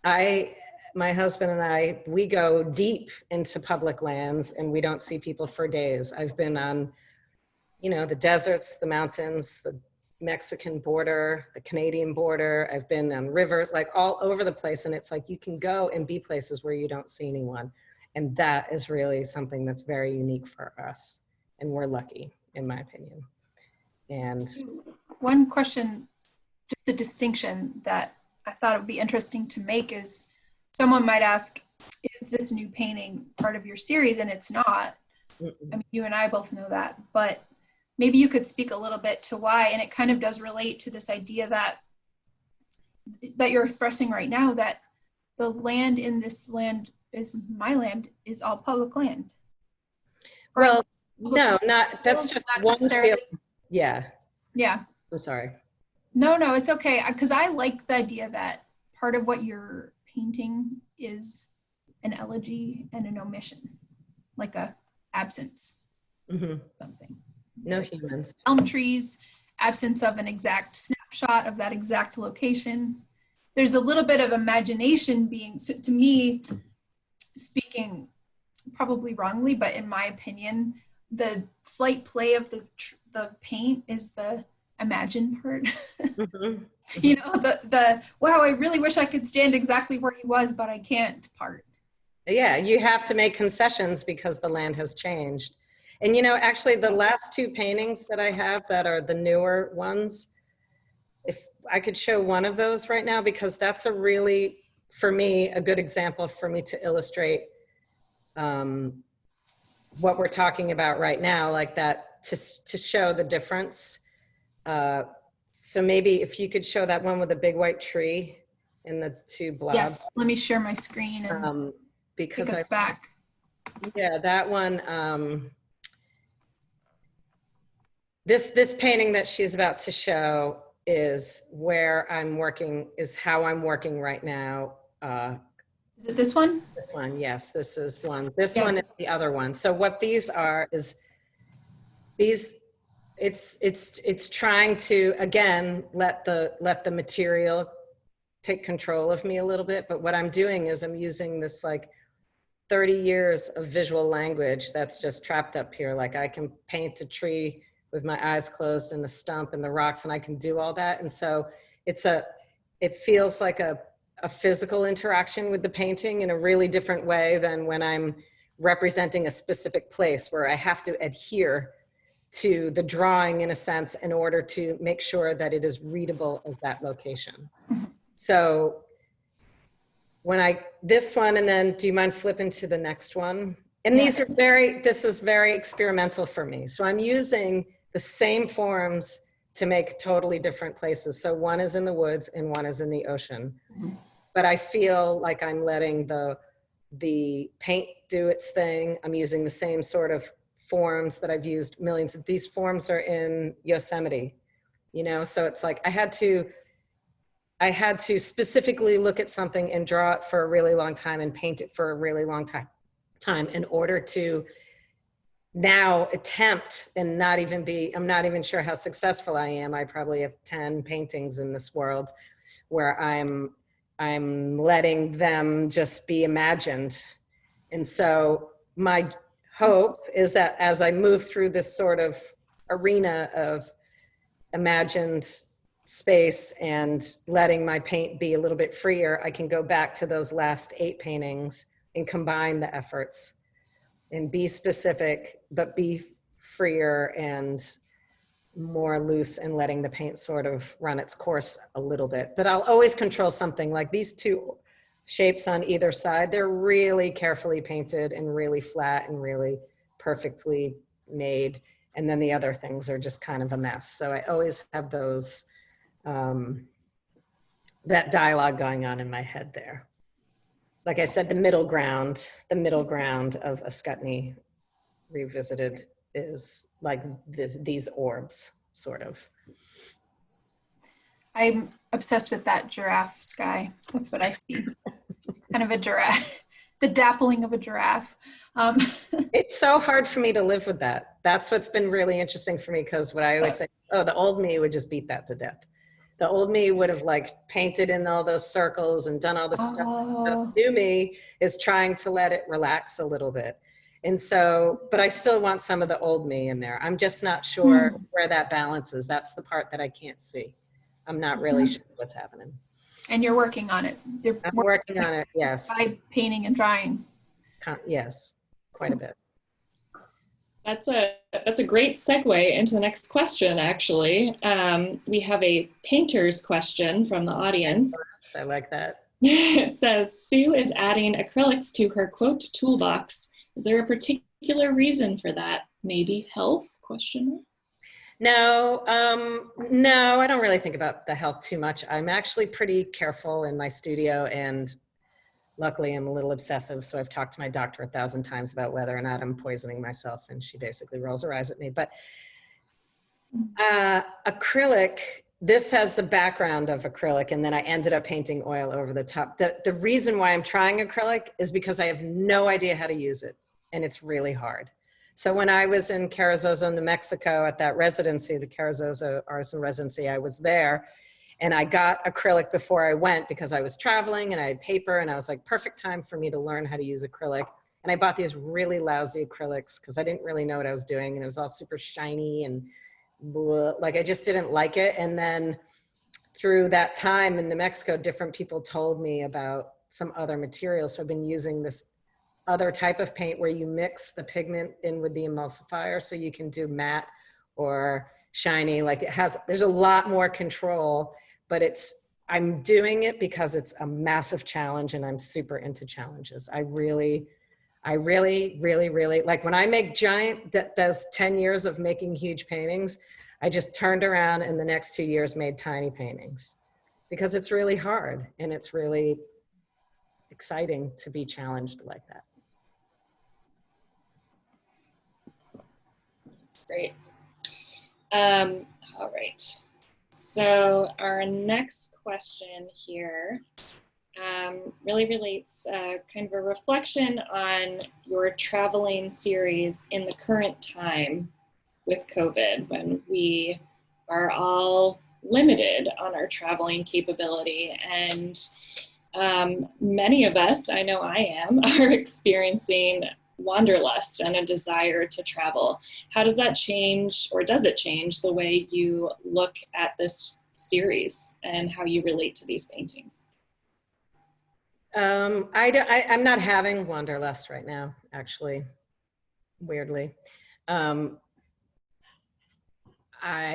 my husband and I, we go deep into public lands and we don't see people for days. I've been on, you know, the deserts, the mountains, the Mexican border, the Canadian border. I've been on rivers, like all over the place. And it's like, you can go and be places where you don't see anyone. And that is really something that's very unique for us. And we're lucky, in my opinion. And one question, just a distinction that I thought would be interesting to make is, someone might ask, is this new painting part of your series? And it's not. I mean, you and I both know that, but maybe you could speak a little bit to why. And it kind of does relate to this idea that you're expressing right now, that the land in this land is my land, is all public land. Well, no, not, that's just not one necessarily. Yeah. Yeah. I'm sorry. No, it's okay. Because I like the idea that part of what you're painting is an elegy and an omission, like a absence, something. No humans. Elm trees, absence of an exact snapshot of that exact location. There's a little bit of imagination being, so to me, speaking probably wrongly, but in my opinion, the slight play of the paint is the imagine part. You know, the wow, I really wish I could stand exactly where he was, but I can't part. Yeah, you have to make concessions because the land has changed. And you know, actually the last two paintings that I have that are the newer ones, if I could show one of those right now, because that's a really, for me, a good example for me to illustrate what we're talking about right now, like that, to show the difference. So maybe if you could show that one with the big white tree and the two blobs. Yes, let me share my screen and because take us back. Yeah, that one. This painting that she's about to show is where I'm working, is how I'm working right now. Is it this one? This one, yes, this is one. This one is the other one. So what these are is these. It's trying to, again, let the material take control of me a little bit. But what I'm doing is I'm using this like 30 years of visual language that's just trapped up here. Like I can paint a tree with my eyes closed and the stump and the rocks, and I can do all that. And so it feels like a physical interaction with the painting in a really different way than when I'm representing a specific place where I have to adhere to the drawing in a sense in order to make sure that it is readable as that location. So this one, and then do you mind flipping to the next one? And these are this is very experimental for me. So I'm using the same forms to make totally different places. So one is in the woods and one is in the ocean. But I feel like I'm letting the paint do its thing. I'm using the same sort of forms that I've used millions of. These forms are in Yosemite, you know, so it's like I had to specifically look at something and draw it for a really long time and paint it for a really long time in order to now attempt and I'm not even sure how successful I am. I probably have 10 paintings in this world where I'm letting them just be imagined. And so my hope is that as I move through this sort of arena of imagined space and letting my paint be a little bit freer, I can go back to those last 8 paintings and combine the efforts and be specific, but be freer and more loose and letting the paint sort of run its course a little bit. But I'll always control something. Like these two shapes on either side, they're really carefully painted and really flat and really perfectly made. And then the other things are just kind of a mess. So I always have those, that dialogue going on in my head there. like I said, the middle ground of Ascutney Revisited is like these orbs, sort of. I'm obsessed with that giraffe sky. That's what I see. Kind of a giraffe, the dappling of a giraffe. It's so hard for me to live with that. That's what's been really interesting for me, because what I always say, oh, the old me would just beat that to death. The old me would have like painted in all those circles and done all this stuff. The new me is trying to let it relax a little bit. And so, but I still want some of the old me in there. I'm just not sure where that balance is. That's the part that I can't see. I'm not really sure what's happening. And you're working on it. I'm working on it, yes. By painting and drawing. Yes, quite a bit. That's a great segue into the next question, actually. We have a painter's question from the audience. I like that. It says, Sue is adding acrylics to her quote toolbox. Is there a particular reason for that? Maybe health? Question mark. No, no, I don't really think about the health too much. I'm actually pretty careful in my studio, and luckily I'm a little obsessive. So I've talked to my doctor 1,000 times about whether or not I'm poisoning myself, and she basically rolls her eyes at me. But acrylic, this has a background of acrylic, and then I ended up painting oil over the top. The reason why I'm trying acrylic is because I have no idea how to use it, and it's really hard. So when I was in Carrizozo, New Mexico at that residency, the Carrizozo Artist-in Residency, I was there, and I got acrylic before I went because I was traveling and I had paper, and I was like, perfect time for me to learn how to use acrylic. And I bought these really lousy acrylics because I didn't really know what I was doing, and it was all super shiny and blah, like I just didn't like it. And then through that time in New Mexico, different people told me about some other materials. So I've been using this other type of paint where you mix the pigment in with the emulsifier, so you can do matte or shiny. Like there's a lot more control, but I'm doing it because it's a massive challenge, and I'm super into challenges. I really, like when I make giant, those 10 years of making huge paintings, I just turned around and the next 2 years made tiny paintings, because it's really hard and it's really exciting to be challenged like that. Great. All right. So our next question here really relates kind of a reflection on your traveling series in the current time with COVID, when we are all limited on our traveling capability. And many of us, I know I am, are experiencing wanderlust and a desire to travel. How does that change, or does it change the way you look at this series and how you relate to these paintings? I'm not having wanderlust right now, actually, weirdly.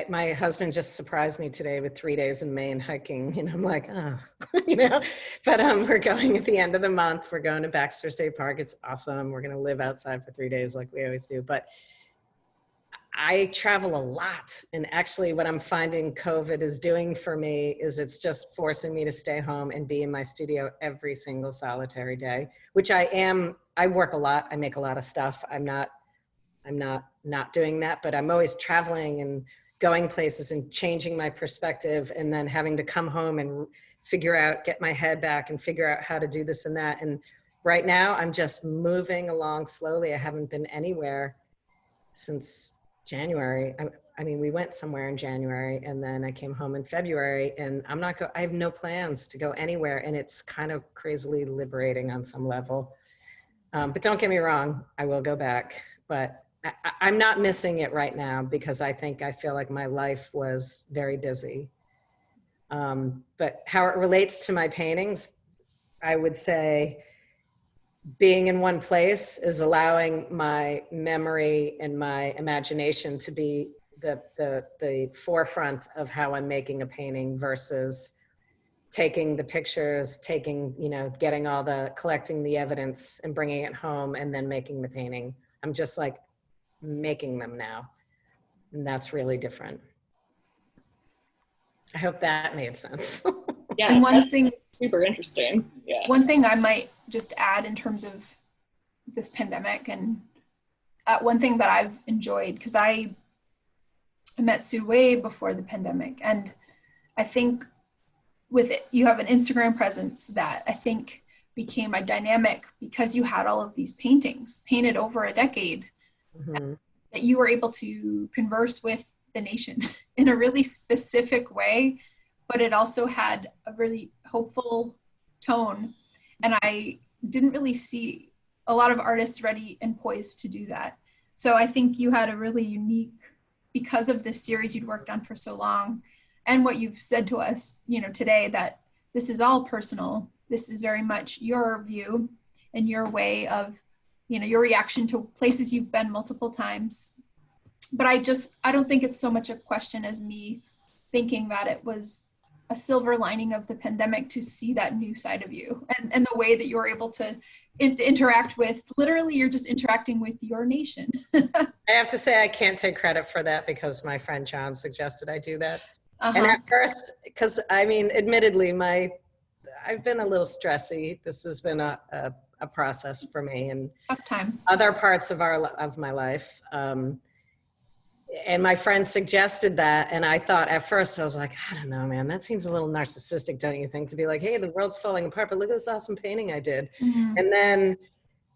My husband just surprised me today with 3 days in Maine hiking, and I'm like, oh, you know, but we're going at the end of the month. We're going to Baxter State Park. It's awesome. We're going to live outside for 3 days like we always do. But I travel a lot. And actually what I'm finding COVID is doing for me is it's just forcing me to stay home and be in my studio every single solitary day, which I am. I work a lot. I make a lot of stuff. I'm not doing that, but I'm always traveling and going places and changing my perspective, and then having to come home and get my head back and figure out how to do this and that. And right now I'm just moving along slowly. I haven't been anywhere since January. I mean, we went somewhere in January, and then I came home in February, and I have no plans to go anywhere. And it's kind of crazily liberating on some level. But don't get me wrong, I will go back, but I'm not missing it right now, because I feel like my life was very busy. But how it relates to my paintings, I would say being in one place is allowing my memory and my imagination to be the forefront of how I'm making a painting, versus taking the pictures, collecting the evidence and bringing it home and then making the painting. I'm just like making them now. And that's really different. I hope that made sense. Yeah, and one thing, super interesting. Yeah. one thing I might just add in terms of this pandemic. And one thing that I've enjoyed, because I met Sue way before the pandemic, and I think with it, you have an Instagram presence that I think became a dynamic because you had all of these paintings painted over a decade, that you were able to converse with the nation in a really specific way, but it also had a really hopeful tone. And I didn't really see a lot of artists ready and poised to do that. So I think you had a really unique, because of this series you'd worked on for so long, and what you've said to us, you know, today, that this is all personal. This is very much your view and your way of, you know, your reaction to places you've been multiple times. But I don't think it's so much a question as me thinking that it was a silver lining of the pandemic to see that new side of you, and the way that you're able to interact with, literally you're just interacting with your nation. I have to say I can't take credit for that because my friend John suggested I do that. And at first, because I mean, admittedly, I've been a little stressy. This has been a process for me, and tough time. Other parts of my life. And my friend suggested that, and I thought at first, I was like, I don't know, man, that seems a little narcissistic, don't you think? To be like, hey, the world's falling apart, but look at this awesome painting I did. And then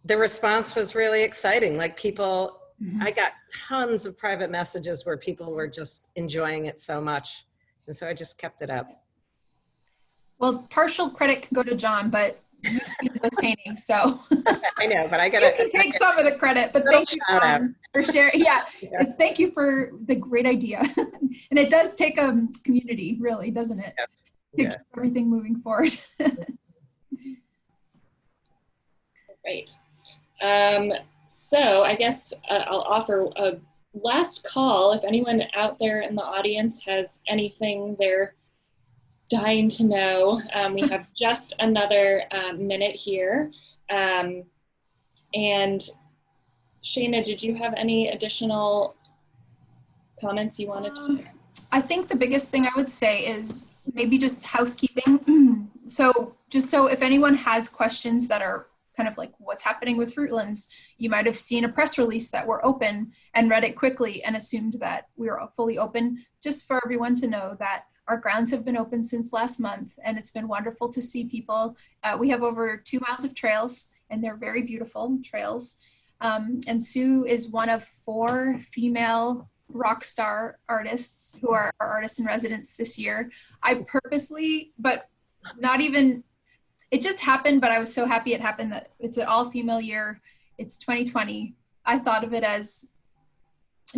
the response was really exciting. Like people, I got tons of private messages where people were just enjoying it so much. And so I just kept it up. Well, partial credit can go to John, but you did those paintings, so. I know, but I gotta. You can take some of the credit, but thank you, John, for sharing. Yeah, thank you for the great idea. And it does take a community, really, doesn't it? Yes. To keep everything moving forward. Great. So I guess I'll offer a last call. If anyone out there in the audience has anything they're dying to know, we have just another minute here. And Shana, did you have any additional comments you wanted to make? I think the biggest thing I would say is maybe just housekeeping. So just so if anyone has questions that are kind of like what's happening with Fruitlands, you might have seen a press release that we're open and read it quickly and assumed that we were fully open. Just for everyone to know that our grounds have been open since last month, and it's been wonderful to see people. We have over 2 miles of trails, and they're very beautiful trails. And Sue is one of 4 female rock star artists who are our artists in residence this year. I purposely, but not even, it just happened, but I was so happy it happened that it's an all female year. It's 2020. I thought of it as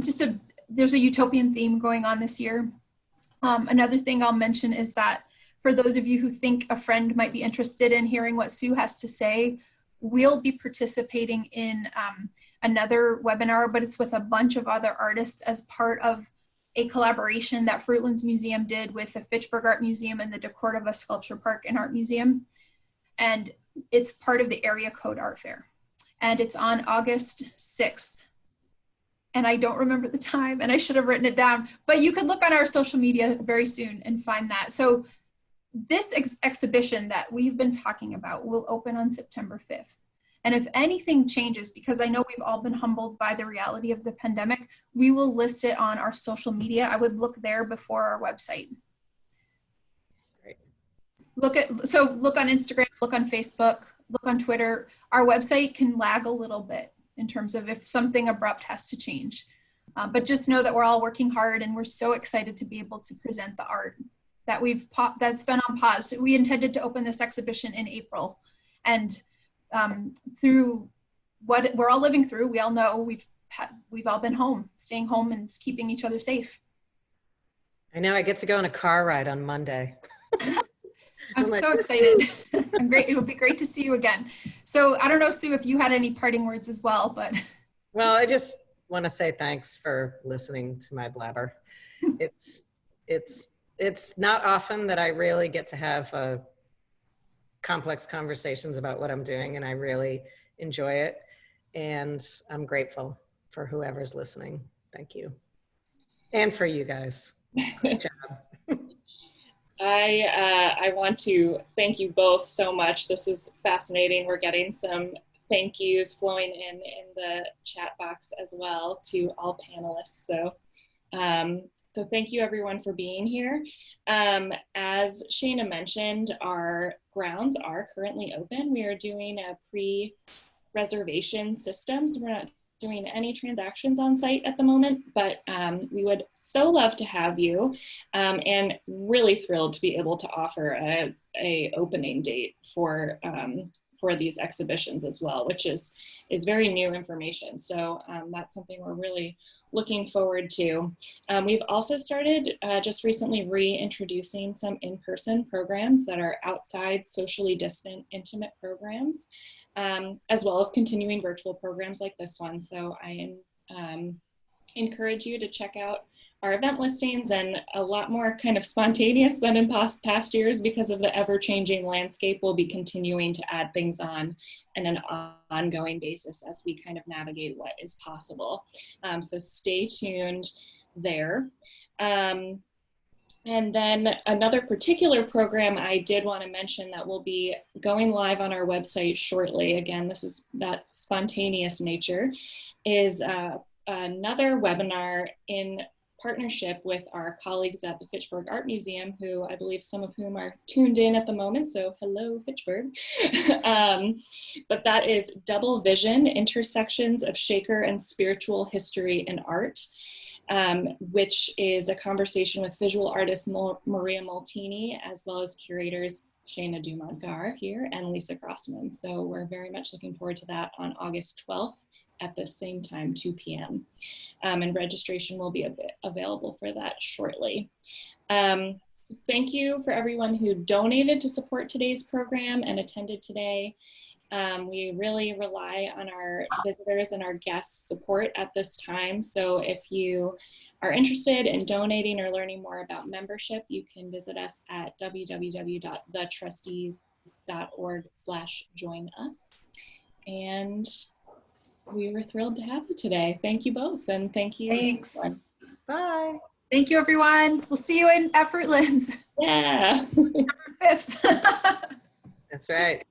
just there's a utopian theme going on this year. Another thing I'll mention is that for those of you who think a friend might be interested in hearing what Sue has to say, we'll be participating in another webinar, but it's with a bunch of other artists as part of a collaboration that Fruitlands Museum did with the Fitchburg Art Museum and the De Cordova Sculpture Park and Art Museum. And it's part of the Area Code Art Fair. And it's on August 6th. And I don't remember the time, and I should have written it down, but you could look on our social media very soon and find that. So this exhibition that we've been talking about will open on September 5th. And if anything changes, because I know we've all been humbled by the reality of the pandemic, we will list it on our social media. I would look there before our website. Great. Look on Instagram, look on Facebook, look on Twitter. Our website can lag a little bit in terms of if something abrupt has to change. But just know that we're all working hard, and we're so excited to be able to present the art that that's been on pause. We intended to open this exhibition in April, and through what we're all living through, we all know we've all been home, staying home and keeping each other safe. I know I get to go on a car ride on Monday. I'm so excited. It'll be great to see you again. So I don't know, Sue, if you had any parting words as well, but. Well, I just want to say thanks for listening to my blabber. It's not often that I really get to have complex conversations about what I'm doing, and I really enjoy it. And I'm grateful for whoever's listening. Thank you. And for you guys. Good job. I want to thank you both so much. This was fascinating. We're getting some thank yous flowing in the chat box as well to all panelists. So, so thank you everyone for being here. As Shana mentioned, our grounds are currently open. We are doing a pre-reservation system, so we're not doing any transactions on site at the moment, but we would so love to have you, and really thrilled to be able to offer a opening date for these exhibitions as well, which is very new information. So that's something we're really looking forward to. We've also started just recently reintroducing some in-person programs that are outside, socially distant, intimate programs, as well as continuing virtual programs like this one. So I encourage you to check out our event listings, and a lot more kind of spontaneous than in past years because of the ever-changing landscape. We'll be continuing to add things on an ongoing basis as we kind of navigate what is possible. So stay tuned there. And then another particular program I did want to mention that will be going live on our website shortly, again, this is that spontaneous nature, is another webinar in partnership with our colleagues at the Fitchburg Art Museum, who I believe some of whom are tuned in at the moment, so hello Fitchburg. But that is Double Vision, Intersections of Shaker and Spiritual History in Art, which is a conversation with visual artist Maria Molteni, as well as curators Shana Dumont Garr here and Lisa Crossman. So we're very much looking forward to that on August 12th at the same time, 2 p.m. And registration will be available for that shortly. So thank you for everyone who donated to support today's program and attended today. We really rely on our visitors and our guests' support at this time. So if you are interested in donating or learning more about membership, you can visit us at www.thetrustees.org/join us. And we were thrilled to have you today. Thank you both, and thank you. Thanks. Everyone. Bye. Thank you, everyone. We'll see you at Fruitlands. Yeah. November 5th. That's right.